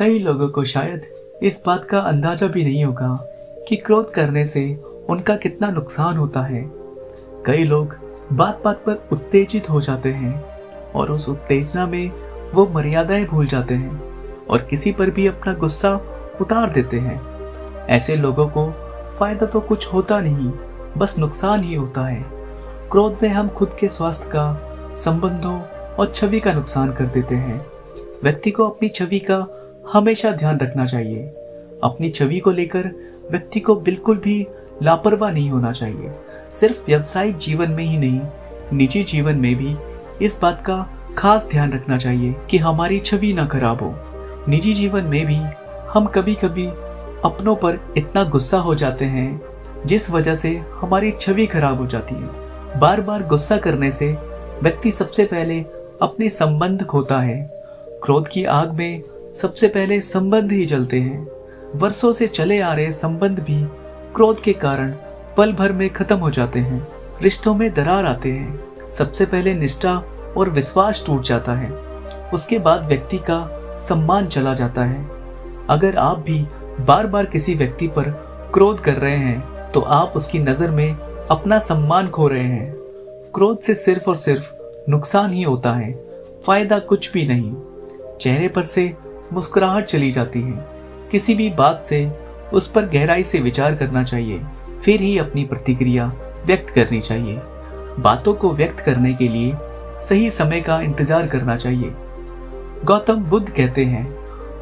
कई लोगों को शायद इस बात का अंदाजा भी नहीं होगा कि क्रोध करने से उनका कितना नुकसान होता है। कई लोग बात बात पर उत्तेजित हो जाते हैं और उस उत्तेजना में वो मर्यादाएं भूल जाते हैं और किसी पर भी अपना गुस्सा उतार देते हैं। ऐसे लोगों को फायदा तो कुछ होता नहीं, बस नुकसान ही होता है। क्रोध में हम खुद के स्वास्थ्य का, संबंधों और छवि का नुकसान कर देते हैं। व्यक्ति को अपनी छवि का हमेशा ध्यान रखना चाहिए। अपनी छवि को लेकर व्यक्ति को बिल्कुल भी लापरवाह नहीं होना चाहिए। सिर्फ व्यावसायिक जीवन में ही नहीं, निजी जीवन में भी इस बात का खास ध्यान रखना चाहिए कि हमारी छवि ना खराब हो। निजी जीवन में भी हम कभी कभी अपनों पर इतना गुस्सा हो जाते हैं जिस वजह से हमारी छवि खराब हो जाती है। बार बार गुस्सा करने से व्यक्ति सबसे पहले अपने संबंध खोता है। क्रोध की आग में सबसे पहले संबंध ही जलते हैं। वर्षों से चले आ रहे संबंध भी क्रोध के कारण पल भर में खत्म हो जाते हैं। रिश्तों में दरार आते हैं। सबसे पहले निष्ठा और विश्वास टूट जाता है, उसके बाद व्यक्ति का सम्मान चला जाता है। अगर आप भी बार बार किसी व्यक्ति पर क्रोध कर रहे हैं तो आप उसकी नजर में अपना सम्मान खो रहे हैं। क्रोध से सिर्फ और सिर्फ नुकसान ही होता है, फायदा कुछ भी नहीं। चेहरे पर से मुस्कुराहट चली जाती है। किसी भी बात से उस पर गहराई से विचार करना चाहिए, फिर ही अपनी प्रतिक्रिया व्यक्त करनी चाहिए। बातों को व्यक्त करने के लिए सही समय का इंतजार करना चाहिए। गौतम बुद्ध कहते हैं,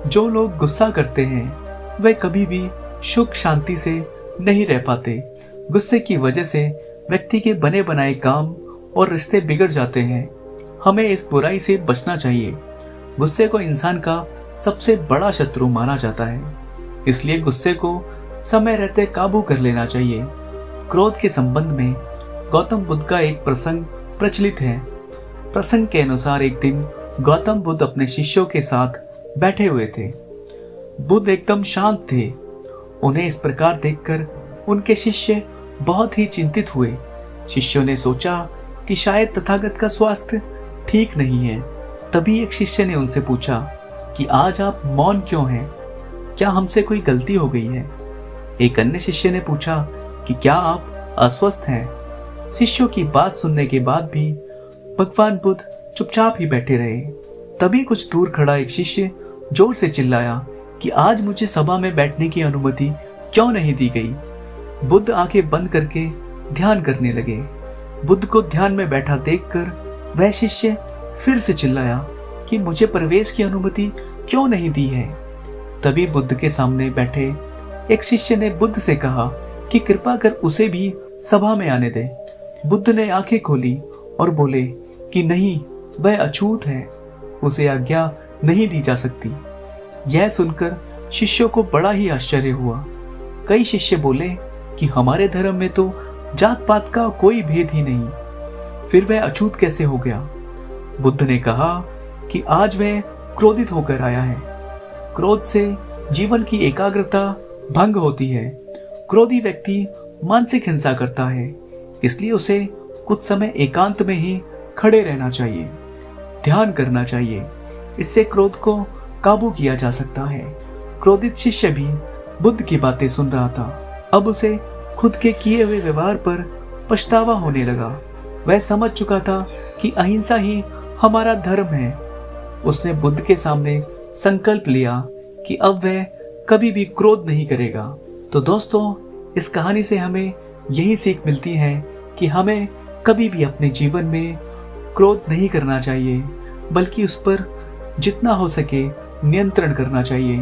जो लोग गुस्सा करते हैं वे कभी भी सुख शांति से नहीं रह पाते। गुस्से की वजह से व्यक्ति के बने बनाए काम और रिश्ते बिगड़ जाते हैं। हमें इस बुराई से बचना चाहिए। गुस्से को इंसान का सबसे बड़ा शत्रु माना जाता है, इसलिए गुस्से को समय रहते काबू कर लेना चाहिए। क्रोध के संबंध में गौतम बुद्ध का एक प्रसंग प्रचलित है। प्रसंग के अनुसार एक दिन गौतम बुद्ध अपने शिष्यों के साथ बैठे हुए थे। बुद्ध एकदम शांत थे। उन्हें इस प्रकार देखकर उनके शिष्य बहुत ही चिंतित हुए। शिष्यों ने सोचा कि शायद तथागत का स्वास्थ्य ठीक नहीं है। तभी एक शिष्य ने उनसे पूछा कि आज आप मौन क्यों हैं? क्या हमसे कोई गलती हो गई है? एक अन्य शिष्य ने पूछा कि क्या आप अस्वस्थ हैं? शिष्यों की बात सुनने के बाद भी भगवान बुद्ध चुपचाप ही बैठे रहे। तभी कुछ दूर खड़ा एक शिष्य जोर से चिल्लाया कि आज मुझे सभा में बैठने की अनुमति क्यों नहीं दी गई? बुद्ध आंखें बंद करके ध्यान करने लगे। बुद्ध को ध्यान में बैठा देखकर वह शिष्य फिर से चिल्लाया कि मुझे प्रवेश की अनुमति क्यों नहीं दी है? तभी बुद्ध के सामने बैठे एक शिष्य ने बुद्ध से कहा कि कृपा कर उसे भी सभा में आने दे। बुद्ध ने आंखें खोली और बोले कि नहीं, वह अछूत है, उसे आज्ञा नहीं दी जा सकती। यह सुनकर शिष्यों को बड़ा ही आश्चर्य हुआ। कई शिष्य बोले कि हमारे धर्म में तो जात पात का कोई भेद ही नहीं, फिर वह अछूत कैसे हो गया? बुद्ध ने कहा कि आज वह क्रोधित होकर आया है। क्रोध से जीवन की एकाग्रता भंग होती है। क्रोधी व्यक्ति मानसिक हिंसा करता है, इसलिए उसे कुछ समय एकांत में ही खड़े रहना चाहिए, ध्यान करना चाहिए। इससे क्रोध को काबू किया जा सकता है। क्रोधित शिष्य भी बुद्ध की बातें सुन रहा था। अब उसे खुद के किए हुए व्यवहार पर पछतावा होने लगा। वह समझ चुका था कि अहिंसा ही हमारा धर्म है। उसने बुद्ध के सामने संकल्प लिया कि अब वह कभी भी क्रोध नहीं करेगा। तो दोस्तों, इस कहानी से हमें यही सीख मिलती है कि हमें कभी भी अपने जीवन में क्रोध नहीं करना चाहिए, बल्कि उस पर जितना हो सके नियंत्रण करना चाहिए।